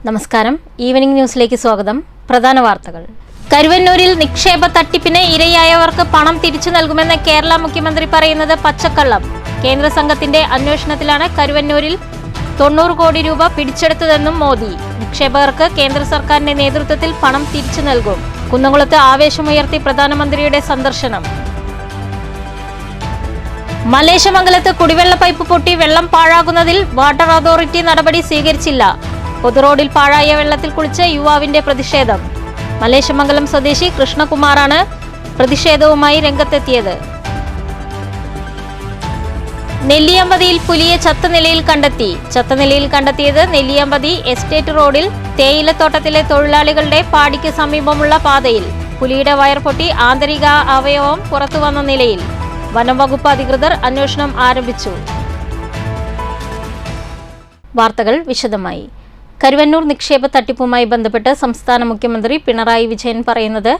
നമസ്കാരം, ഈവനിംഗ് ന്യൂസിലേക്ക് സ്വാഗതം. പ്രധാന വാർത്തകൾ. കരുവന്നൂരിൽ നിക്ഷേപ തട്ടിപ്പിന് ഇരയായവർക്ക് പണം തിരിച്ചു നൽകുമെന്ന് കേരള മുഖ്യമന്ത്രി പറയുന്നത് പച്ചക്കള്ളം. കേന്ദ്ര സംഘത്തിന്റെ അന്വേഷണത്തിലാണ് കരുവന്നൂരിൽ 90 കോടി രൂപ പിടിച്ചെടുത്തതെന്നും മോദി. നിക്ഷേപകർക്ക് കേന്ദ്ര സർക്കാരിന്റെ നേതൃത്വത്തിൽ പണം തിരിച്ചു നൽകും. കുന്നംകുളത്ത് ആവേശമുയർത്തി പ്രധാനമന്ത്രിയുടെ സന്ദർശനം. മലേശമംഗലത്ത് കുടിവെള്ള പൈപ്പ് പൊട്ടി വെള്ളം പാഴാകുന്നതിൽ വാട്ടർ അതോറിറ്റി നടപടി സ്വീകരിച്ചില്ല. പൊതുറോഡിൽ പാഴായ വെള്ളത്തിൽ കുളിച്ച് യുവാവിന്റെ പ്രതിഷേധം. മലേശമംഗലം സ്വദേശി കൃഷ്ണകുമാറാണ് പ്രതിഷേധവുമായി രംഗത്തെത്തിയത്. നെല്ലിയമ്പതിയിൽ പുലിയെ ചത്ത നിലയിൽ കണ്ടെത്തിയത് നെല്ലിയമ്പതി എസ്റ്റേറ്റ് റോഡിൽ തേയിലത്തോട്ടത്തിലെ തൊഴിലാളികളുടെ പാടിക്ക് സമീപമുള്ള പാതയിൽ. പുലിയുടെ വയർ പൊട്ടി ആന്തരിക അവയവം പുറത്തുവന്ന നിലയിൽ. വനം വകുപ്പ് അധികൃതർ അന്വേഷണം ആരംഭിച്ചു. വാർത്തകൾ വിശദമായി. കരുവന്നൂർ നിക്ഷേപ തട്ടിപ്പുമായി ബന്ധപ്പെട്ട് സംസ്ഥാന മുഖ്യമന്ത്രി പിണറായി വിജയൻ പറയുന്നത്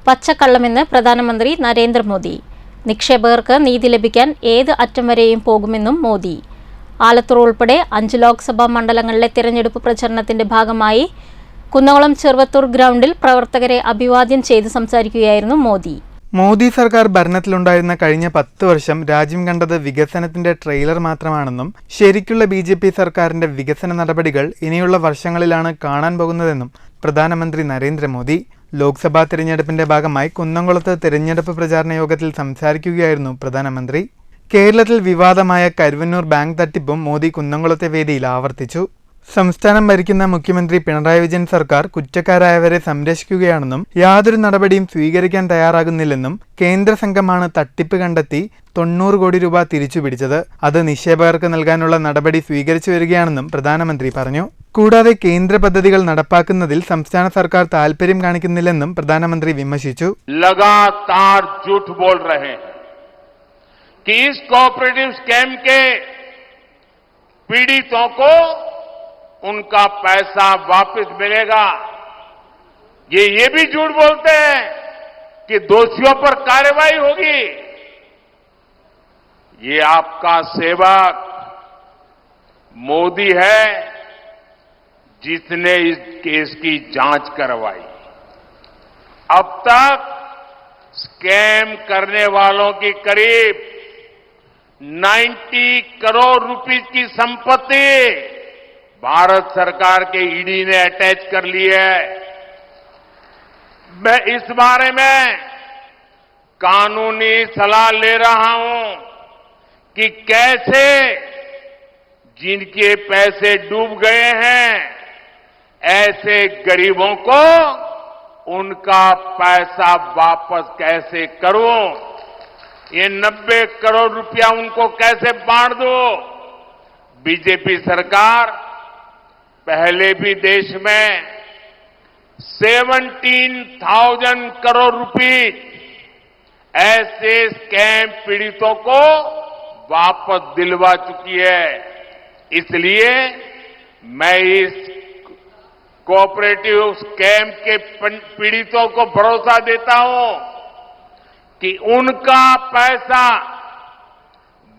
പച്ചക്കള്ളമെന്ന് പ്രധാനമന്ത്രി നരേന്ദ്രമോദി. നിക്ഷേപകർക്ക് നീതി ലഭിക്കാൻ ഏത് അറ്റം വരെയും പോകുമെന്നും മോദി. ആലത്തൂർ ഉൾപ്പെടെ 5 ലോക്സഭാ മണ്ഡലങ്ങളിലെ തിരഞ്ഞെടുപ്പ് പ്രചരണത്തിന്റെ ഭാഗമായി കുന്നംകുളം ചെറുവത്തൂർ ഗ്രൗണ്ടിൽ പ്രവർത്തകരെ അഭിവാദ്യം ചെയ്ത് സംസാരിക്കുകയായിരുന്നു മോദി. മോദി സർക്കാർ ഭരണത്തിലുണ്ടായിരുന്ന കഴിഞ്ഞ 10 വർഷം രാജ്യം കണ്ടത് വികസനത്തിന്റെ ട്രെയിലർ മാത്രമാണെന്നും ശരിക്കുള്ള BJP സർക്കാരിന്റെ വികസന നടപടികൾ ഇനിയുള്ള വർഷങ്ങളിലാണ് കാണാൻ പോകുന്നതെന്നും പ്രധാനമന്ത്രി നരേന്ദ്രമോദി. ലോക്സഭാ തിരഞ്ഞെടുപ്പിന്റെ ഭാഗമായി കുന്നംകുളത്ത് തിരഞ്ഞെടുപ്പ് പ്രചാരണ യോഗത്തിൽ സംസാരിക്കുകയായിരുന്നു പ്രധാനമന്ത്രി. കേരളത്തിൽ വിവാദമായ കരുവന്നൂർ ബാങ്ക് തട്ടിപ്പും മോദി കുന്നംകുളത്തെ വേദിയിൽ ആവർത്തിച്ചു. സംസ്ഥാനം ഭരിക്കുന്ന മുഖ്യമന്ത്രി പിണറായി വിജയൻ സർക്കാർ കുറ്റക്കാരായവരെ സംരക്ഷിക്കുകയാണെന്നും യാതൊരു നടപടിയും സ്വീകരിക്കാൻ തയ്യാറാകുന്നില്ലെന്നും കേന്ദ്ര സംഘമാണ് തട്ടിപ്പ് കണ്ടെത്തി 90 കോടി രൂപ തിരിച്ചുപിടിച്ചത്. അത് നിക്ഷേപകർക്ക് നൽകാനുള്ള നടപടി സ്വീകരിച്ചു വരികയാണെന്നും പ്രധാനമന്ത്രി പറഞ്ഞു. കൂടാതെ കേന്ദ്ര പദ്ധതികൾ നടപ്പാക്കുന്നതിൽ സംസ്ഥാന സർക്കാർ താൽപര്യം കാണിക്കുന്നില്ലെന്നും പ്രധാനമന്ത്രി വിമർശിച്ചു. लगातार झूठ बोल रहे हैं कि इस कोऑपरेटिव स्कैम के पीड़ितों को उनका पैसा वापस मिलेगा. ये भी झूठ बोलते हैं कि दोषियों पर कार्रवाई होगी. ये आपका सेवक मोदी है जिसने इस केस की जांच करवाई. अब तक स्कैम करने वालों की करीब 90 करोड़ रुपीस की संपत्ति भारत सरकार के ईडी ने अटैच कर ली है. मैं इस बारे में कानूनी सलाह ले रहा हूं कि कैसे जिनके पैसे डूब गए हैं ऐसे गरीबों को उनका पैसा वापस कैसे करूं, ये 90 करोड़ रुपया उनको कैसे बांट दो. बीजेपी सरकार पहले भी देश में 17,000 करोड़ रुपीस ऐसे स्कैम पीड़ितों को वापस दिलवा चुकी है. इसलिए मैं इस कोऑपरेटिव स्कैम के पीड़ितों को भरोसा देता हूं कि उनका पैसा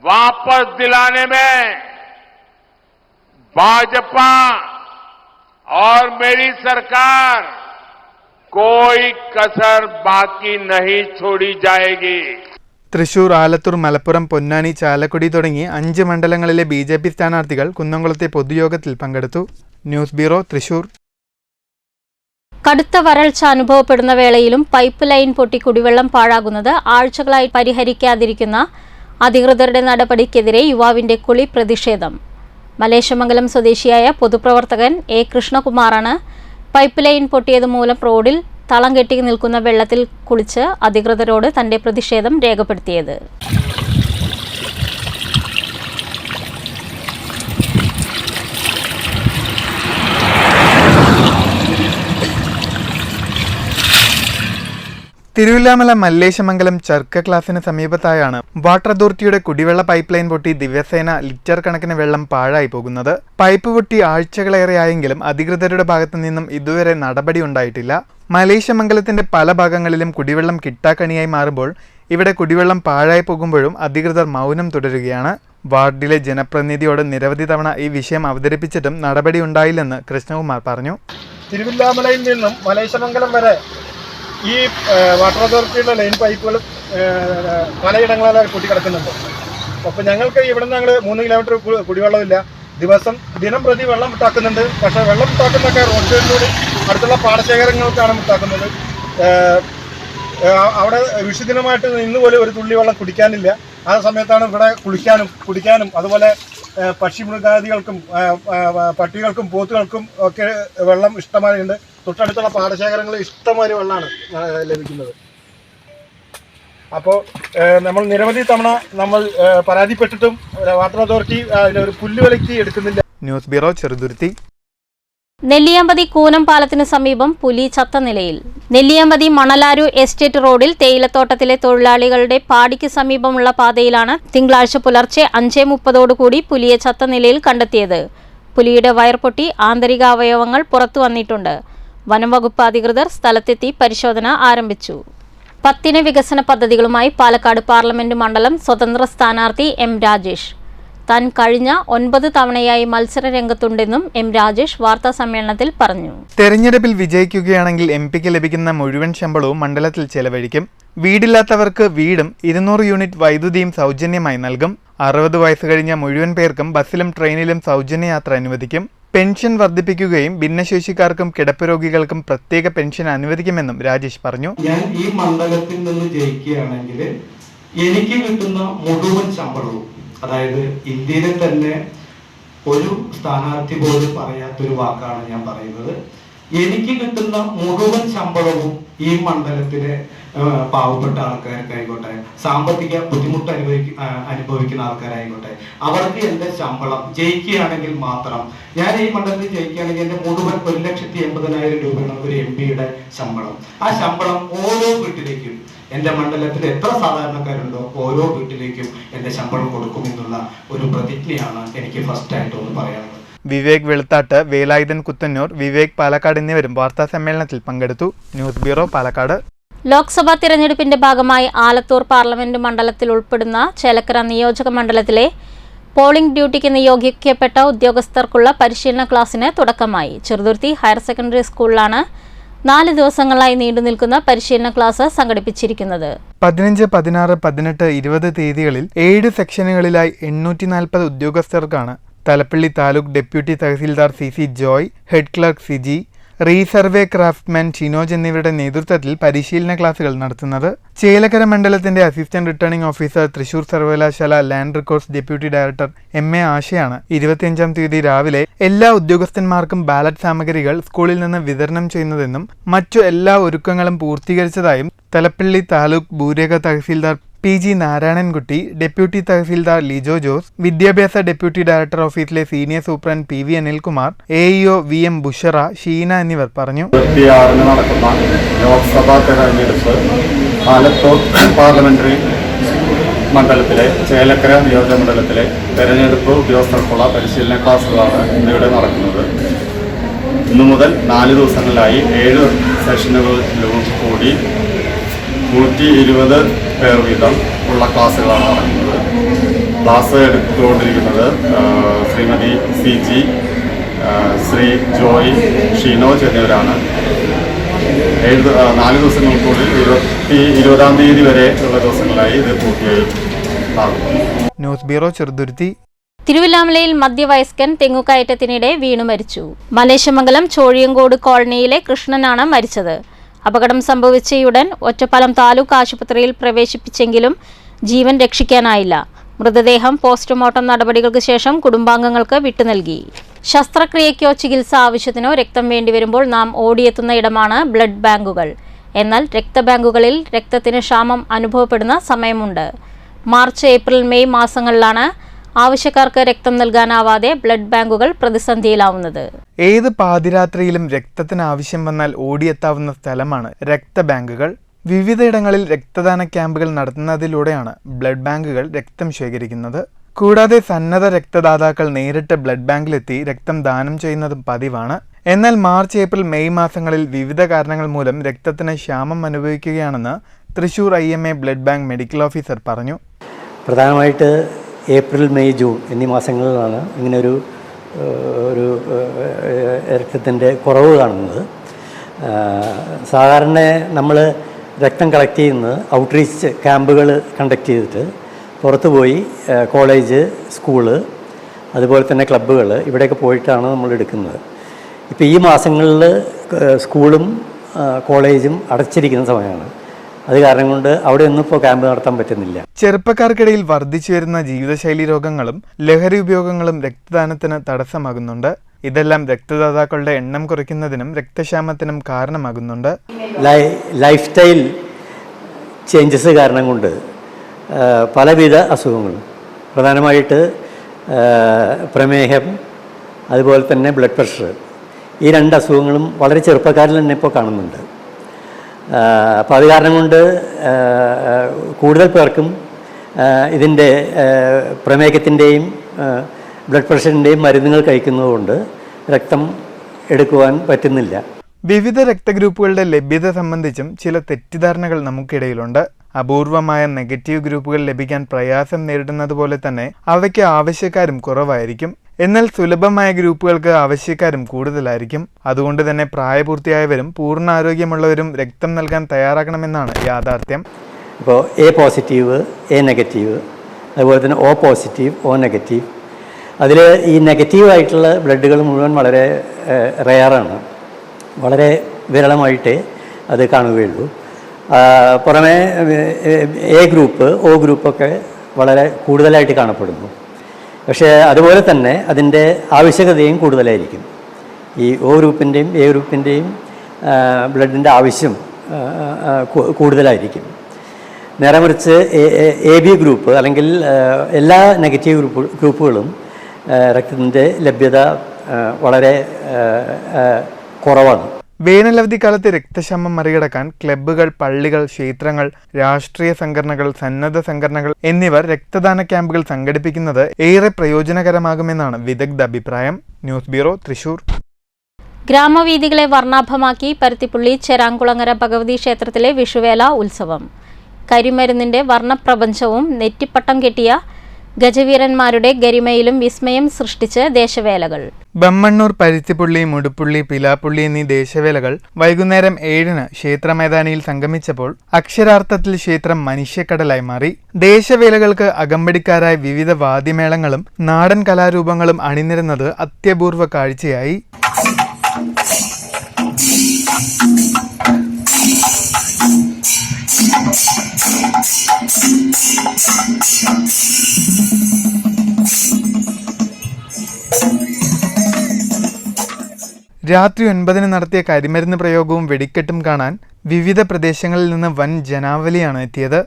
वापस दिलाने में भाजपा और मेरी सरकार कोई कसर बाकी नहीं छोड़ी जाएगी. തൃശൂർ, ആലത്തൂർ, മലപ്പുറം, പൊന്നാനി, ചാലക്കുടി തുടങ്ങി 5 മണ്ഡലങ്ങളിലെ BJP സ്ഥാനാർത്ഥികൾ കുന്നംകുളത്തെ പൊതുയോഗത്തിൽ പങ്കെടുത്തു. News bureau, Thrissur. കടുത്ത വരൾച്ച അനുഭവപ്പെടുന്ന വേളയിലും പൈപ്പ് ലൈൻ പൊട്ടി കുടിവെള്ളം പാഴാകുന്നത് ആഴ്ചകളായി പരിഹരിക്കാതിരിക്കുന്ന അധികൃതരുടെ നടപടിക്കെതിരെ യുവാവിന്റെ കുളി പ്രതിഷേധം. മലേശമംഗലം സ്വദേശിയായ പൊതുപ്രവർത്തകൻ A. കൃഷ്ണകുമാറാണ് പൈപ്പ് ലൈൻ പൊട്ടിയത് മൂലം റോഡിൽ തളം കെട്ടി നിൽക്കുന്ന വെള്ളത്തിൽ കുളിച്ച് അധികൃതരോട് തന്റെ പ്രതിഷേധം രേഖപ്പെടുത്തിയത്. തിരുവില്ലാമല മല്ലേശമംഗലം ചർക്ക ക്ലാസിന് സമീപത്തായാണ് വാട്ടർ അതോറിറ്റിയുടെ കുടിവെള്ള പൈപ്പ് ലൈൻ പൊട്ടി ദിവസേന ലിറ്റർ കണക്കിന് വെള്ളം പാഴായി പോകുന്നത്. പൈപ്പ് പൊട്ടി ആഴ്ചകളേറെയായെങ്കിലും അധികൃതരുടെ ഭാഗത്തു നിന്നും ഇതുവരെ നടപടി ഉണ്ടായിട്ടില്ല. മലേശമംഗലത്തിന്റെ പല ഭാഗങ്ങളിലും കുടിവെള്ളം കിട്ടാക്കണിയായി മാറുമ്പോൾ ഇവിടെ കുടിവെള്ളം പാഴായി പോകുമ്പോഴും അധികൃതർ മൗനം തുടരുകയാണ്. വാർഡിലെ ജനപ്രതിനിധിയോട് നിരവധി തവണ ഈ വിഷയം അവതരിപ്പിച്ചിട്ടും നടപടി ഉണ്ടായില്ലെന്ന് കൃഷ്ണകുമാർ പറഞ്ഞു. തിരുവില്ലാമലയിൽ നിന്നും മലേശമംഗലം വരെ ഈ വാട്ടർ അതോറിറ്റിയുടെ ലൈൻ പൈപ്പുകൾ പലയിടങ്ങളിലായി പൊട്ടിക്കിടക്കുന്നുണ്ട്. അപ്പോൾ ഞങ്ങൾക്ക് ഇവിടെ നിന്ന് ഞങ്ങൾ 3 കിലോമീറ്റർ കുടിവെള്ളമില്ല. ദിനം പ്രതി വെള്ളം വിട്ടാക്കുന്നുണ്ട്. പക്ഷേ വെള്ളം വിട്ടാക്കുന്നതൊക്കെ റോഡ് സൈഡിലൂടെ അടുത്തുള്ള പാടശേഖരങ്ങൾക്കാണ് വിട്ടാക്കുന്നത്. അവിടെ വിഷുദിനമായിട്ട് ഇന്ന് പോലും ഒരു തുള്ളി വെള്ളം കുടിക്കാനില്ല. ആ സമയത്താണ് ഇവിടെ കുടിക്കാനും അതുപോലെ പക്ഷിമൃഗാദികൾക്കും പട്ടികൾക്കും പോത്തുകൾക്കും ഒക്കെ വെള്ളം ഇഷ്ടമായി ഉണ്ട്. തൊട്ടടുത്തുള്ള പാടശേഖരങ്ങളിൽ ഇഷ്ടമാതിരി വെള്ളമാണ് ലഭിക്കുന്നത്. അപ്പോൾ നമ്മൾ നിരവധി തവണ നമ്മൾ പരാതിപ്പെട്ടിട്ടും വാട്ടർ അതോറിറ്റി ഒരു പുല്ലുവിലയ്ക്ക് എടുക്കുന്നില്ല. News bureau, Cheruthuruthy. നെല്ലിയാമ്പതി കൂനം പാലത്തിന് സമീപം പുലി ചത്ത നിലയിൽ. നെല്ലിയാമ്പതി മണലാരു എസ്റ്റേറ്റ് റോഡിൽ തേയിലത്തോട്ടത്തിലെ തൊഴിലാളികളുടെ പാടിക്ക് സമീപമുള്ള പാതയിലാണ് തിങ്കളാഴ്ച പുലർച്ചെ 5:30 പുലിയെ ചത്ത നിലയിൽ കണ്ടെത്തിയത്. പുലിയുടെ വയർ പൊട്ടി ആന്തരിക അവയവങ്ങൾ പുറത്തു വന്നിട്ടുണ്ട്. വനം വകുപ്പ് അധികൃതർ സ്ഥലത്തെത്തി പരിശോധന ആരംഭിച്ചു. 10 വികസന പദ്ധതികളുമായി പാലക്കാട് പാർലമെന്റ് മണ്ഡലം സ്വതന്ത്ര സ്ഥാനാർത്ഥി എം രാജേഷ്. താൻ കഴിഞ്ഞ 9 തവണയായി മത്സര രംഗത്തുണ്ടെന്നും എം രാജേഷ് വാർത്താ സമ്മേളനത്തിൽ പറഞ്ഞു. തെരഞ്ഞെടുപ്പിൽ വിജയിക്കുകയാണെങ്കിൽ എംപിക്ക് ലഭിക്കുന്ന മുഴുവൻ ശമ്പളവും മണ്ഡലത്തിൽ ചെലവഴിക്കും. വീടില്ലാത്തവർക്ക് വീടും 200 യൂണിറ്റ് വൈദ്യുതിയും സൗജന്യമായി നൽകും. 60 വയസ്സ് കഴിഞ്ഞ മുഴുവൻ പേർക്കും ബസ്സിലും ട്രെയിനിലും സൗജന്യ യാത്ര അനുവദിക്കും. പെൻഷൻ വർദ്ധിപ്പിക്കുകയും ഭിന്നശേഷിക്കാർക്കും കിടപ്പ് രോഗികൾക്കും പ്രത്യേക പെൻഷൻ അനുവദിക്കുമെന്നും രാജേഷ് പറഞ്ഞു. ഞാൻ ഈ മണ്ഡലത്തിൽ നിന്ന് ജയിക്കുകയാണെങ്കിൽ എനിക്ക് കിട്ടുന്ന മുഴുവൻ ശമ്പളവും, അതായത് ഇന്ത്യയിലെ തന്നെ ഒരു സ്ഥാനാർത്ഥി പോലും പറയാത്തൊരു വാക്കാണ് ഞാൻ പറയുന്നത്, എനിക്ക് കിട്ടുന്ന മുഴുവൻ ശമ്പളവും ഈ മണ്ഡലത്തിലെ പാവപ്പെട്ട ആൾക്കാർക്കായിക്കോട്ടെ, സാമ്പത്തിക ബുദ്ധിമുട്ട് അനുഭവിക്കുന്ന ആൾക്കാരായിക്കോട്ടെ, അവർക്ക് എൻ്റെ ശമ്പളം ജയിക്കുകയാണെങ്കിൽ മാത്രം, ഞാൻ ഈ മണ്ഡലത്തിൽ ജയിക്കുകയാണെങ്കിൽ എൻ്റെ മുഴുവൻ 1,80,000 രൂപയാണ് ഒരു MP-യുടെ ശമ്പളം. ആ ശമ്പളം ഓരോ വീട്ടിലേക്കും, എൻ്റെ മണ്ഡലത്തിൽ എത്ര സാധാരണക്കാരുണ്ടോ ഓരോ വീട്ടിലേക്കും എൻ്റെ ശമ്പളം കൊടുക്കുമെന്നുള്ള ഒരു പ്രതിജ്ഞയാണ് എനിക്ക് ഫസ്റ്റ് ഒന്ന് പറയാനുള്ളത്. വിവേക് വെളുത്താട്ട്, വേലായുധൻ കുത്തന്നൂർ, വിവേക് പാലക്കാട് എന്നിവരും വാർത്താ സമ്മേളനത്തിൽ പങ്കെടുത്തു. News bureau, Palakkad. ലോക്സഭാ തിരഞ്ഞെടുപ്പിന്റെ ഭാഗമായി ആലത്തൂർ പാർലമെന്റ് മണ്ഡലത്തിൽ ഉൾപ്പെടുന്ന ചേലക്കര നിയോജക മണ്ഡലത്തിലെ പോളിംഗ് ഡ്യൂട്ടിക്ക് നിയോഗിക്കപ്പെട്ട ഉദ്യോഗസ്ഥർക്കുള്ള പരിശീലന ക്ലാസ്സിന് തുടക്കമായി. ചെറുതുരുത്തി ഹയർ സെക്കൻഡറി സ്കൂളിലാണ് 4 ദിവസങ്ങളായി നീണ്ടുനിൽക്കുന്ന പരിശീലന ക്ലാസ് സംഘടിപ്പിച്ചിരിക്കുന്നത്. 15, 16, 18, 20 തീയതികളിൽ 7 സെക്ഷനുകളിലായി 840 ഉദ്യോഗസ്ഥർക്കാണ് Thalappilly taluk deputy tahsildar CC Joy, head clerk Siji, resurvey craftsman Shinoj എന്നിവരുടെ നേതൃത്വത്തിൽ പരിശീലന ക്ലാസുകൾ നടത്തുന്നത്. ചേലക്കര മണ്ഡലത്തിന്റെ അസിസ്റ്റന്റ് റിട്ടേണിംഗ് ഓഫീസർ, തൃശൂർ സർവകലാശാല land records deputy director MA ആശയാണ് 25-ാം തീയതി രാവിലെ എല്ലാ ഉദ്യോഗസ്ഥന്മാർക്കും ബാലറ്റ് സാമഗ്രികൾ സ്കൂളിൽ നിന്ന് വിതരണം ചെയ്യുന്നതെന്നും മറ്റു എല്ലാ ഒരുക്കങ്ങളും പൂർത്തീകരിച്ചതായും തലപ്പള്ളി താലൂക്ക് ഭൂരേഖ തഹസീൽദാർ PG നാരായണൻകുട്ടി, ഡെപ്യൂട്ടി തഹസീൽദാർ ലിജോ ജോസ്, വിദ്യാഭ്യാസ ഡെപ്യൂട്ടി ഡയറക്ടർ ഓഫീസിലെ senior superintendent PV Anilkumar, AEO VM Bushra, Sheena എന്നിവർ പറഞ്ഞു. 26 നടക്കുന്ന ലോക്സഭാ തെരഞ്ഞെടുപ്പ് ആലത്തൂർ പാർലമെന്ററി മണ്ഡലത്തിലെ ചേലക്കര നിയോജക മണ്ഡലത്തിലെ തെരഞ്ഞെടുപ്പ് ഉദ്യോഗസ്ഥർക്കുള്ള പരിശീലന ക്ലാസുകളാണ് ഇന്നിവിടെ നടക്കുന്നത്. ഇന്നു മുതൽ 4 ദിവസങ്ങളിലായി 7 സെഷനുകളിലും കൂടി 120 പേർ വീതം ഉള്ള ക്ലാസ്സുകളാണ് നടക്കുന്നത്. ക്ലാസ് എടുത്തുകൊണ്ടിരിക്കുന്നത് ശ്രീമതി CG, ശ്രീ ജോയ്, ഷിനോജ് എന്നിവരാണ്. 4 ദിവസങ്ങൾക്കുള്ളിൽ 20-ാം തീയതി വരെ ഉള്ള ദിവസങ്ങളായി ഇത് പൂർത്തിയായി നടക്കും. News bureau, Cheruthuruthy. തിരുവില്ലാമലയിൽ മധ്യവയസ്കൻ തെങ്ങുകയറ്റത്തിനിടെ വീണു മരിച്ചു. മലേശമംഗലം ചോഴിയങ്കോട് കോളനിയിലെ കൃഷ്ണനാണ് മരിച്ചത്. അപകടം സംഭവിച്ചയുടൻ ഒറ്റപ്പാലം താലൂക്ക് ആശുപത്രിയിൽ പ്രവേശിപ്പിച്ചെങ്കിലും ജീവൻ രക്ഷിക്കാനായില്ല. മൃതദേഹം പോസ്റ്റ്മോർട്ടം നടപടികൾക്ക് ശേഷം കുടുംബാംഗങ്ങൾക്ക് വിട്ടുനൽകി. ശസ്ത്രക്രിയയ്ക്കോ ചികിത്സ ആവശ്യത്തിനോ രക്തം വേണ്ടിവരുമ്പോൾ നാം ഓടിയെത്തുന്ന ഇടമാണ് ബ്ലഡ് ബാങ്കുകൾ. എന്നാൽ രക്തബാങ്കുകളിൽ രക്തത്തിന് ക്ഷാമം അനുഭവപ്പെടുന്ന സമയമുണ്ട്. മാർച്ച്, ഏപ്രിൽ, മെയ് മാസങ്ങളിലാണ് ആവശ്യക്കാർക്ക് രക്തം നൽകാനാവാതെ ബ്ലഡ് ബാങ്കുകൾ പ്രതിസന്ധിയിലാവുന്നത്. ഏത് പാതിരാത്രിയിലും രക്തത്തിന് ആവശ്യം വന്നാൽ ഓടിയെത്താവുന്ന സ്ഥലമാണ് രക്തബാങ്കുകൾ. വിവിധയിടങ്ങളിൽ രക്തദാന ക്യാമ്പുകൾ നടത്തുന്നതിലൂടെയാണ് ബ്ലഡ് ബാങ്കുകൾ രക്തം ശേഖരിക്കുന്നത്. കൂടാതെ സന്നദ്ധ രക്തദാതാക്കൾ നേരിട്ട് ബ്ലഡ് ബാങ്കിലെത്തി രക്തം ദാനം ചെയ്യുന്നതും പതിവാണ്. എന്നാൽ മാർച്ച്, ഏപ്രിൽ, മെയ് മാസങ്ങളിൽ വിവിധ കാരണങ്ങൾ മൂലം രക്തത്തിന് ക്ഷാമം അനുഭവിക്കുകയാണെന്ന് Thrissur IMA blood bank medical officer പറഞ്ഞു. പ്രധാനമായിട്ട് ഏപ്രിൽ, മെയ്, ജൂൺ എന്നീ മാസങ്ങളിലാണ് ഇങ്ങനൊരു രക്തത്തിൻ്റെ കുറവ് കാണുന്നത്. സാധാരണ നമ്മൾ രക്തം കളക്ട് ചെയ്യുന്നത് ഔട്ട്റീച്ച് ക്യാമ്പുകൾ കണ്ടക്ട് ചെയ്തിട്ട് പുറത്ത് പോയി കോളേജ്, സ്കൂള്, അതുപോലെ തന്നെ ക്ലബ്ബുകൾ ഇവിടെയൊക്കെ പോയിട്ടാണ് നമ്മൾ എടുക്കുന്നത്. ഇപ്പോൾ ഈ മാസങ്ങളിൽ സ്കൂളും കോളേജും അടച്ചിരിക്കുന്ന സമയമാണ്. അത് കാരണം കൊണ്ട് അവിടെ ഒന്നും ഇപ്പോൾ ക്യാമ്പ് നടത്താൻ പറ്റുന്നില്ല. ചെറുപ്പക്കാർക്കിടയിൽ വർദ്ധിച്ചു വരുന്ന ജീവിതശൈലി രോഗങ്ങളും ലഹരി ഉപയോഗങ്ങളും രക്തദാനത്തിന് തടസ്സമാകുന്നുണ്ട്. ഇതെല്ലാം രക്തദാതാക്കളുടെ എണ്ണം കുറയ്ക്കുന്നതിനും രക്തക്ഷാമത്തിനും കാരണമാകുന്നുണ്ട്. ലൈഫ് സ്റ്റൈൽ ചേഞ്ചസ് കാരണം കൊണ്ട് പലവിധ അസുഖങ്ങളും, പ്രധാനമായിട്ട് പ്രമേഹം, അതുപോലെ തന്നെ ബ്ലഡ് പ്രഷർ, ഈ 2 അസുഖങ്ങളും വളരെ ചെറുപ്പക്കാരിൽ തന്നെ ഇപ്പോൾ കാണുന്നുണ്ട്. അപ്പോൾ അത് കാരണം കൊണ്ട് കൂടുതൽ പേർക്കും ഇതിൻ്റെ പ്രമേഹത്തിൻ്റെയും ബ്ലഡ് പ്രഷറിൻ്റെയും മരുന്നുകൾ കഴിക്കുന്നതുകൊണ്ട് രക്തം എടുക്കുവാൻ പറ്റുന്നില്ല. വിവിധ രക്തഗ്രൂപ്പുകളുടെ ലഭ്യത സംബന്ധിച്ചും ചില തെറ്റിദ്ധാരണകൾ നമുക്കിടയിലുണ്ട്. അപൂർവമായ നെഗറ്റീവ് ഗ്രൂപ്പുകൾ ലഭിക്കാൻ പ്രയാസം നേരിടുന്നത് പോലെ തന്നെ അവയ്ക്ക് ആവശ്യക്കാരും കുറവായിരിക്കും. എന്നാൽ സുലഭമായ ഗ്രൂപ്പുകൾക്ക് ആവശ്യക്കാരും കൂടുതലായിരിക്കും. അതുകൊണ്ട് തന്നെ പ്രായപൂർത്തിയായവരും പൂർണ്ണ ആരോഗ്യമുള്ളവരും രക്തം നൽകാൻ തയ്യാറാകണമെന്നാണ് യാഥാർത്ഥ്യം. ഇപ്പോൾ A പോസിറ്റീവ്, A നെഗറ്റീവ്, അതുപോലെ തന്നെ O പോസിറ്റീവ്, O നെഗറ്റീവ്. അതിൽ ഈ നെഗറ്റീവായിട്ടുള്ള ബ്ലഡുകൾ മുഴുവൻ വളരെ റെയറാണ്, വളരെ വിരളമായിട്ടേ അത് കാണുകയുള്ളൂ. പുറമേ A ഗ്രൂപ്പ്, O ഗ്രൂപ്പൊക്കെ വളരെ കൂടുതലായിട്ട് കാണപ്പെടുന്നു. പക്ഷേ അതുപോലെ തന്നെ അതിൻ്റെ ആവശ്യകതയും കൂടുതലായിരിക്കും. ഈ O ഗ്രൂപ്പിൻ്റെയും A ഗ്രൂപ്പിൻ്റെയും ബ്ലഡിൻ്റെ ആവശ്യം കൂടുതലായിരിക്കും. നേരെ മറിച്ച് AB ഗ്രൂപ്പ് അല്ലെങ്കിൽ എല്ലാ നെഗറ്റീവ് ഗ്രൂപ്പുകളും രക്തത്തിൻ്റെ ലഭ്യത വളരെ കുറവാണ്. വേനലവധിക്കാലത്ത് രക്തക്ഷാമം മറികടക്കാൻ ക്ലബ്ബുകൾ, പള്ളികൾ, ക്ഷേത്രങ്ങൾ, രാഷ്ട്രീയ സംഘടനകൾ, സന്നദ്ധ സംഘടനകൾ എന്നിവർ രക്തദാന ക്യാമ്പുകൾ സംഘടിപ്പിക്കുന്നത് ഏറെ പ്രയോജനകരമാകുമെന്നാണ് വിദഗ്ധ അഭിപ്രായം. News bureau, Thrissur. ഗ്രാമവീഥികളെ വർണ്ണാഭമാക്കി പരുത്തിപ്പുള്ളി ചെരാംകുളങ്ങര ഭഗവതി ക്ഷേത്രത്തിലെ വിഷുവേല ഉത്സവം. കരിമരുന്നിന്റെ വർണ്ണപ്രപഞ്ചവും നെറ്റിപ്പട്ടം കെട്ടിയ ഗജവീരന്മാരുടെ ഗരിമയിലും വിസ്മയം സൃഷ്ടിച്ച് ദേശവേലകൾ. ബമ്മണ്ണൂർ, പരുത്തിപ്പുള്ളി, മുടുപ്പുള്ളി, പിലാപ്പുള്ളി എന്നീ ദേശവേലകൾ വൈകുന്നേരം 7-ന് ക്ഷേത്രമൈതാനിയിൽ സംഗമിച്ചപ്പോൾ അക്ഷരാർത്ഥത്തിൽ ക്ഷേത്രം മനുഷ്യക്കടലായി മാറി. ദേശവേലകൾക്ക് അകമ്പടിക്കാരായ വിവിധ വാദ്യമേളങ്ങളും നാടൻ കലാരൂപങ്ങളും അണിനിരുന്നത് അത്യപൂർവ കാഴ്ചയായി. രാത്രി 9-ന് നടത്തിയ കരിമരുന്ന് പ്രയോഗവും വെടിക്കെട്ടും കാണാൻ വിവിധ പ്രദേശങ്ങളിൽ നിന്ന് വൻ ജനാവലിയാണ് എത്തിയത്.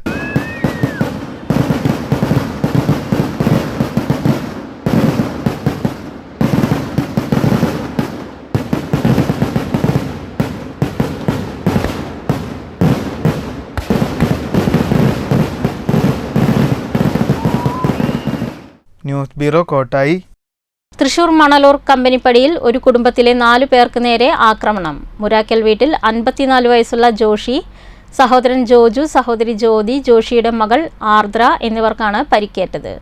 News bureau, Kottayi. തൃശൂർ മണലൂർ കമ്പനിപ്പടിയിൽ ഒരു കുടുംബത്തിലെ 4 പേർക്ക് നേരെ ആക്രമണം. മുരാക്കൽ വീട്ടിൽ 54 വയസ്സുള്ള ജോഷി, സഹോദരൻ ജോജു, സഹോദരി ജ്യോതി, ജോഷിയുടെ മകൾ ആർദ്ര എന്നിവർക്കാണ് പരിക്കേറ്റത്.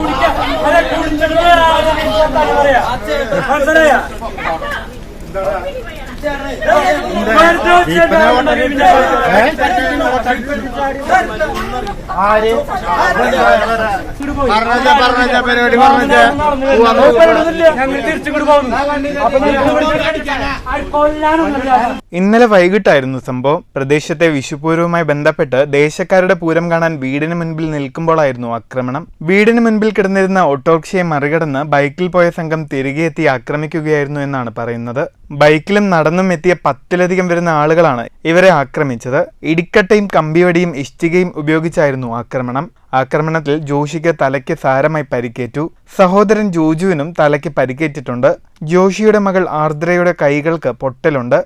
ഇന്നലെ വൈകിട്ടായിരുന്നു സംഭവം. പ്രദേശത്തെ വിഷുപൂരവുമായി ബന്ധപ്പെട്ട് ദേശക്കാരുടെ പൂരം കാണാൻ വീടിന് മുൻപിൽ നിൽക്കുമ്പോഴായിരുന്നു ആക്രമണം. വീടിന് മുൻപിൽ കിടന്നിരുന്ന ഓട്ടോറിക്ഷയെ മറികടന്ന് ബൈക്കിൽ പോയ സംഘം തിരികെ എത്തി ആക്രമിക്കുകയായിരുന്നു എന്നാണ് പറയുന്നത്. ബൈക്കിലും നടന്നും എത്തിയ 10-ലധികം വരുന്ന ആളുകളാണ് ഇവരെ ആക്രമിച്ചത്. ഇടിക്കട്ടയും കമ്പിവടിയും ഇഷ്ടികയും ഉപയോഗിച്ചായിരുന്നു ആക്രമണം. ആക്രമണത്തിൽ ജോഷിക്ക് തലയ്ക്ക് സാരമായി പരിക്കേറ്റു. സഹോദരൻ ജോജുവിനും തലയ്ക്ക് പരിക്കേറ്റിട്ടുണ്ട്. ജോഷിയുടെ മകൾ ആർദ്രയുടെ കൈകൾക്ക് പൊട്ടലുണ്ട്.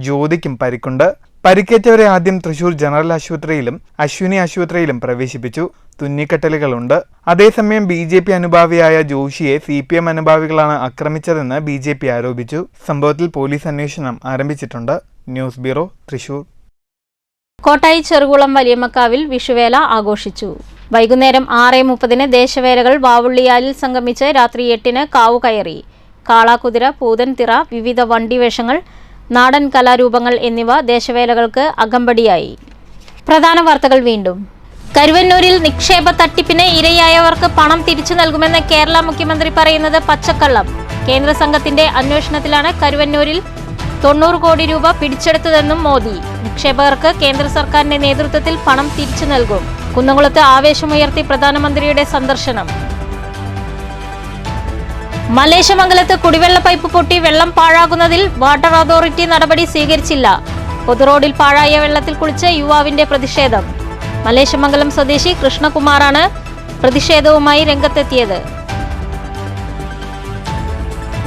ജ്യോതിക്കും പരിക്കുണ്ട്. പരിക്കേറ്റവരെ ആദ്യം തൃശൂർ ജനറൽ ആശുപത്രിയിലും അശ്വിനി ആശുപത്രിയിലും പ്രവേശിപ്പിച്ചു. തുന്നിക്കെട്ടലുകളുണ്ട്. അതേസമയം BJP അനുഭാവിയായ ജോഷിയെ CPM അനുഭാവികളാണ് ആക്രമിച്ചതെന്ന് BJP ആരോപിച്ചു. സംഭവത്തിൽ പോലീസ് അന്വേഷണം ആരംഭിച്ചിട്ടുണ്ട്. News bureau, Thrissur. കോട്ടായി ചെറുകുളം വലിയമ്മക്കാവിൽ വിഷുവേല ആഘോഷിച്ചു. വൈകുന്നേരം 6:30 ദേശവേലകൾ വാവുള്ളിയാലിൽ സംഗമിച്ച് രാത്രി 8 കാവു കയറി. കാളാകുതിര, പൂതൻതിറ, വിവിധ വണ്ടിവേഷങ്ങൾ, നാടൻ കലാരൂപങ്ങൾ എന്നിവ ദേശവേലകൾക്ക് അകമ്പടിയായി. പ്രധാന വാർത്തകൾ വീണ്ടും. കരുവന്നൂരിൽ നിക്ഷേപ തട്ടിപ്പിന് ഇരയായവർക്ക് പണം തിരിച്ചു നൽകുമെന്ന് കേരള മുഖ്യമന്ത്രി പറയുന്നത് പച്ചക്കള്ളം. കേന്ദ്ര സംഘത്തിന്റെ അന്വേഷണത്തിലാണ് കരുവന്നൂരിൽ 90 കോടി രൂപ പിടിച്ചെടുത്തതെന്നും മോദി. നിക്ഷേപകർക്ക് കേന്ദ്ര സർക്കാരിന്റെ നേതൃത്വത്തിൽ പണം തിരിച്ചു നൽകും. കുന്നംകുളത്ത് ആവേശമുയർത്തി പ്രധാനമന്ത്രിയുടെ സന്ദർശനം. മലേശമംഗലത്ത് കുടിവെള്ള പൈപ്പ് പൊട്ടി വെള്ളം പാഴാകുന്നതിൽ വാട്ടർ അതോറിറ്റി നടപടി സ്വീകരിച്ചില്ല. പൊതുറോഡിൽ പാഴായ വെള്ളത്തിൽ കുളിച്ച് യുവാവിന്റെ പ്രതിഷേധം. മലേശമംഗലം സ്വദേശി കൃഷ്ണകുമാറാണ് പ്രതിഷേധവുമായി രംഗത്തെത്തിയത്.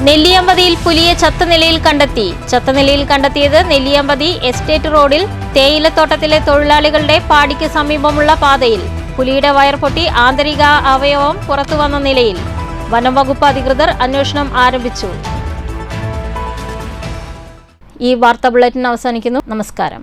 നെല്ലിയമ്പതിയിൽ പുലിയെ ചത്ത നിലയിൽ കണ്ടെത്തിയത് നെല്ലിയമ്പതി എസ്റ്റേറ്റ് റോഡിൽ തേയിലത്തോട്ടത്തിലെ തൊഴിലാളികളുടെ പാടിക്ക് സമീപമുള്ള പാതയിൽ. പുലിയുടെ വയർ പൊട്ടി ആന്തരിക അവയവം പുറത്തുവന്ന നിലയിൽ. വനം വകുപ്പ് അധികൃതർ അന്വേഷണം ആരംഭിച്ചു. ഈ വാർത്താ ബുള്ളറ്റിൻ അവസാനിക്കുന്നു. നമസ്കാരം.